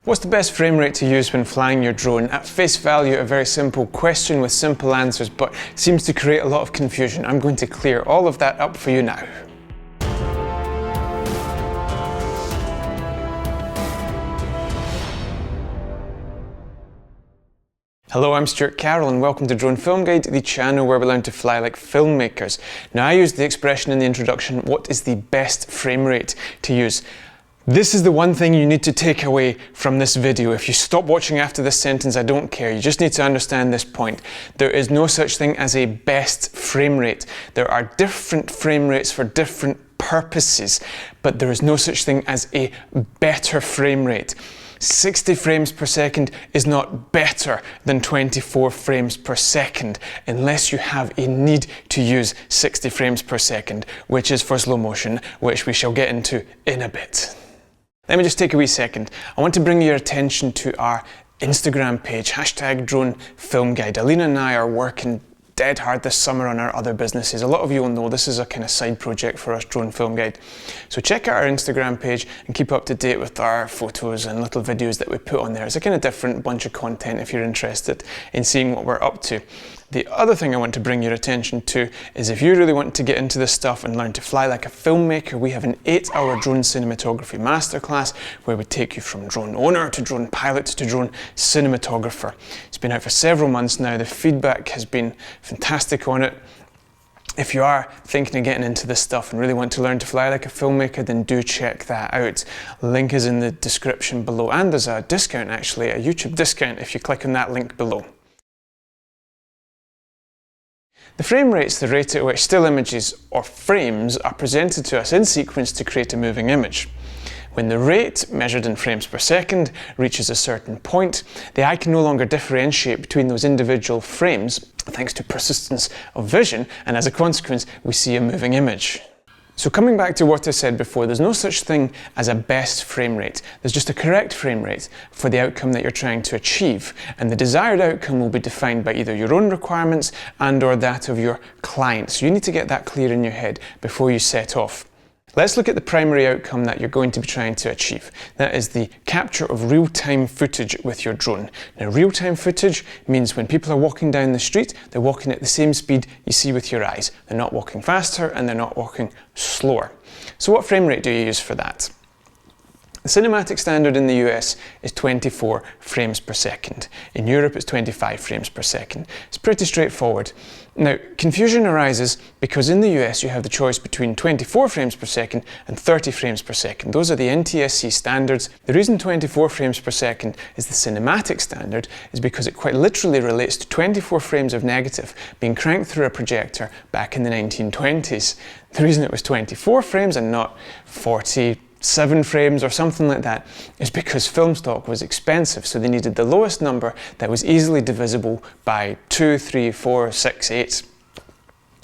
What's the best frame rate to use when flying your drone? At face value, a very simple question with simple answers, but seems to create a lot of confusion. I'm going to clear all of that up for you now. Hello, I'm Stewart and welcome to Drone Film Guide, the channel where we learn to fly like filmmakers. Now, I used the expression in the introduction, what is the best frame rate to use? This is the one thing you need to take away from this video. If you stop watching after this sentence, I don't care. You just need to understand this point. There is no such thing as a best frame rate. There are different frame rates for different purposes, but there is no such thing as a better frame rate. 60 frames per second is not better than 24 frames per second unless you have a need to use 60 frames per second, which is for slow motion, which we shall get into in a bit. Let me just take a wee second. I want to bring your attention to our Instagram page, #DroneFilmGuide. Alina and I are working dead hard this summer on our other businesses. A lot of you will know this is a kind of side project for us, Drone Film Guide. So check out our Instagram page and keep up to date with our photos and little videos that we put on there. It's a kind of different bunch of content if you're interested in seeing what we're up to. The other thing I want to bring your attention to is if you really want to get into this stuff and learn to fly like a filmmaker, we have an 8-hour drone cinematography masterclass where we take you from drone owner to drone pilot to drone cinematographer. It's been out for several months now. The feedback has been fantastic on it. If you are thinking of getting into this stuff and really want to learn to fly like a filmmaker, then do check that out. Link is in the description below, and there's a discount actually, a YouTube discount if you click on that link below. The frame rate's the rate at which still images or frames are presented to us in sequence to create a moving image. When the rate, measured in frames per second, reaches a certain point, the eye can no longer differentiate between those individual frames thanks to persistence of vision, and as a consequence, we see a moving image. So coming back to what I said before, there's no such thing as a best frame rate. There's just a correct frame rate for the outcome that you're trying to achieve. And the desired outcome will be defined by either your own requirements and/or that of your client. So you need to get that clear in your head before you set off. Let's look at the primary outcome that you're going to be trying to achieve. That is the capture of real-time footage with your drone. Now, real-time footage means when people are walking down the street, they're walking at the same speed you see with your eyes. They're not walking faster and they're not walking slower. So what frame rate do you use for that? The cinematic standard in the US is 24 frames per second. In Europe, it's 25 frames per second. It's pretty straightforward. Now, confusion arises because in the US, you have the choice between 24 frames per second and 30 frames per second. Those are the NTSC standards. The reason 24 frames per second is the cinematic standard is because it quite literally relates to 24 frames of negative being cranked through a projector back in the 1920s. The reason it was 24 frames and not 47 frames or something like that is because film stock was expensive, so they needed the lowest number that was easily divisible by 2, 3, 4, 6, 8,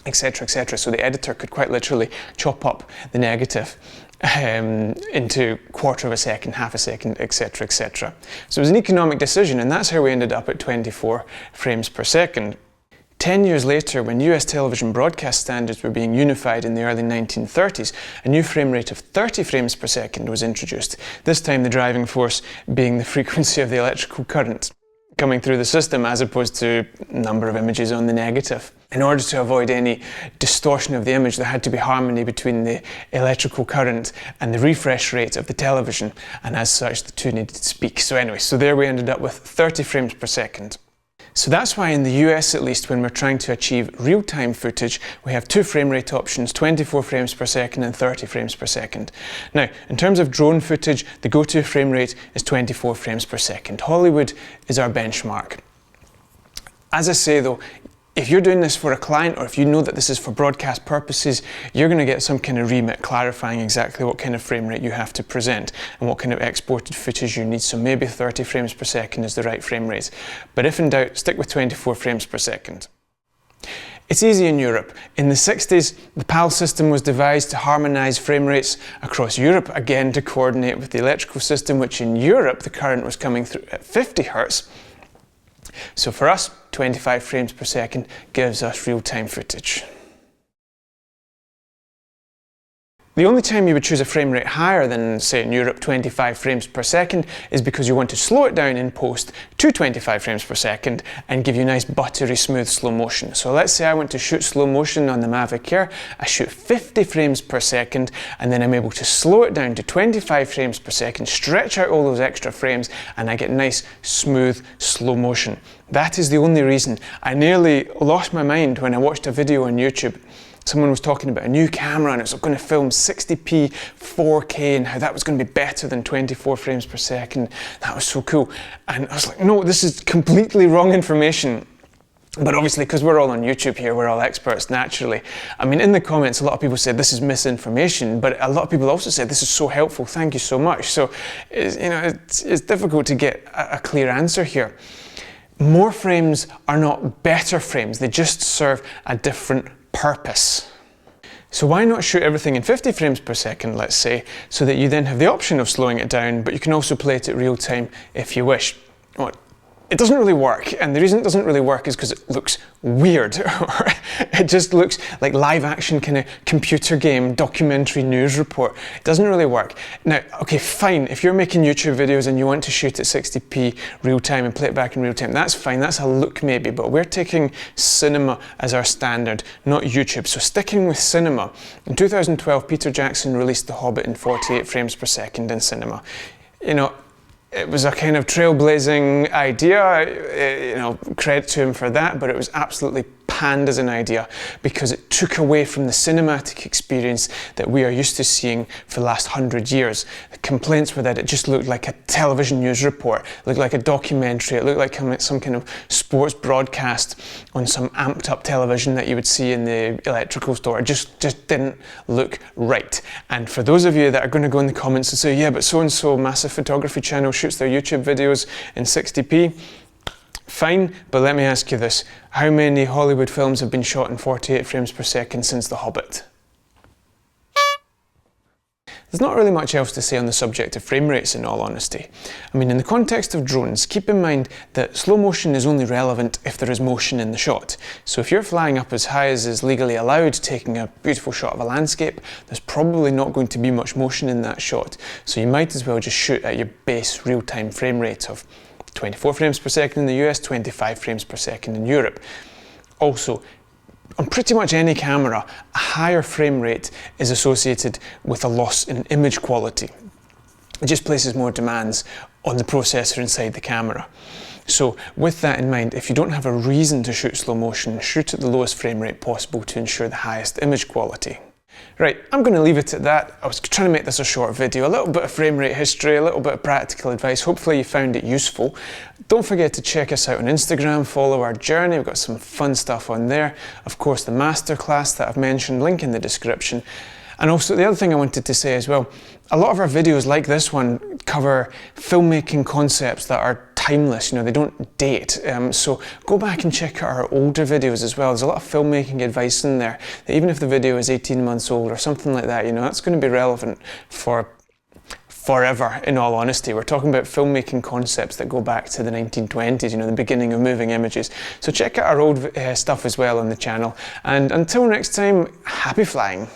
etc., etc. So the editor could quite literally chop up the negative into quarter of a second, half a second, etc., etc. So it was an economic decision, and that's how we ended up at 24 frames per second. 10 years later, when US television broadcast standards were being unified in the early 1930s, a new frame rate of 30 frames per second was introduced, this time the driving force being the frequency of the electrical current coming through the system as opposed to number of images on the negative. In order to avoid any distortion of the image, there had to be harmony between the electrical current and the refresh rate of the television, and as such the two needed to speak. So anyway, so there we ended up with 30 frames per second. So that's why in the US at least, when we're trying to achieve real-time footage, we have two frame rate options, 24 frames per second and 30 frames per second. Now, in terms of drone footage, the go-to frame rate is 24 frames per second. Hollywood is our benchmark. As I say though, if you're doing this for a client or if you know that this is for broadcast purposes, you're going to get some kind of remit clarifying exactly what kind of frame rate you have to present and what kind of exported footage you need. So maybe 30 frames per second is the right frame rate. But if in doubt, stick with 24 frames per second. It's easy in Europe. In the 60s, the PAL system was devised to harmonise frame rates across Europe, again to coordinate with the electrical system, which in Europe the current was coming through at 50 Hz. So for us, 25 frames per second gives us real-time footage. The only time you would choose a frame rate higher than, say in Europe, 25 frames per second is because you want to slow it down in post to 25 frames per second and give you nice buttery smooth slow motion. So let's say I want to shoot slow motion on the Mavic Air, I shoot 50 frames per second and then I'm able to slow it down to 25 frames per second, stretch out all those extra frames and I get nice smooth slow motion. That is the only reason. I nearly lost my mind when I watched a video on YouTube. Someone was talking about a new camera and it was going to film 60p 4K and how that was going to be better than 24 frames per second. That was so cool. And I was like, no, this is completely wrong information. But obviously, because we're all on YouTube here, we're all experts naturally. I mean, in the comments, a lot of people said this is misinformation, but a lot of people also said this is so helpful, thank you so much. So, it's difficult to get a clear answer here. More frames are not better frames, they just serve a different purpose. So why not shoot everything in 50 frames per second, let's say, so that you then have the option of slowing it down, but you can also play it at real time if you wish. Well, it doesn't really work, and the reason it doesn't really work is because it looks weird. It just looks like live action kind of computer game, documentary news report. It doesn't really work. Now, okay, fine, if you're making YouTube videos and you want to shoot at 60p real time and play it back in real time, that's fine, that's a look maybe, but we're taking cinema as our standard, not YouTube. So sticking with cinema, in 2012, Peter Jackson released The Hobbit in 48 frames per second in cinema. You know, it was a kind of trailblazing idea, credit to him for that, but it was absolutely panned as an idea because it took away from the cinematic experience that we are used to seeing for the last 100 years. The complaints were that it just looked like a television news report, it looked like a documentary, it looked like some kind of sports broadcast on some amped up television that you would see in the electrical store. It just didn't look right. And for those of you that are going to go in the comments and say, yeah, but so-and-so massive photography channel shoots their YouTube videos in 60p, fine, but let me ask you this. How many Hollywood films have been shot in 48 frames per second since The Hobbit? There's not really much else to say on the subject of frame rates, in all honesty. I mean, in the context of drones, keep in mind that slow motion is only relevant if there is motion in the shot. So if you're flying up as high as is legally allowed, taking a beautiful shot of a landscape, there's probably not going to be much motion in that shot. So you might as well just shoot at your base real-time frame rate of 24 frames per second in the US, 25 frames per second in Europe. Also, on pretty much any camera, a higher frame rate is associated with a loss in image quality. It just places more demands on the processor inside the camera. So with that in mind, if you don't have a reason to shoot slow motion, shoot at the lowest frame rate possible to ensure the highest image quality. Right, I'm going to leave it at that. I was trying to make this a short video, a little bit of frame rate history, a little bit of practical advice. Hopefully you found it useful. Don't forget to check us out on Instagram, follow our journey, we've got some fun stuff on there. Of course, the masterclass that I've mentioned, link in the description. And also the other thing I wanted to say as well, a lot of our videos like this one cover filmmaking concepts that are timeless, they don't date. So go back and check out our older videos as well. There's a lot of filmmaking advice in there that even if the video is 18 months old or something like that, that's going to be relevant for forever, in all honesty. We're talking about filmmaking concepts that go back to the 1920s, the beginning of moving images. So check out our old stuff as well on the channel. And until next time, happy flying.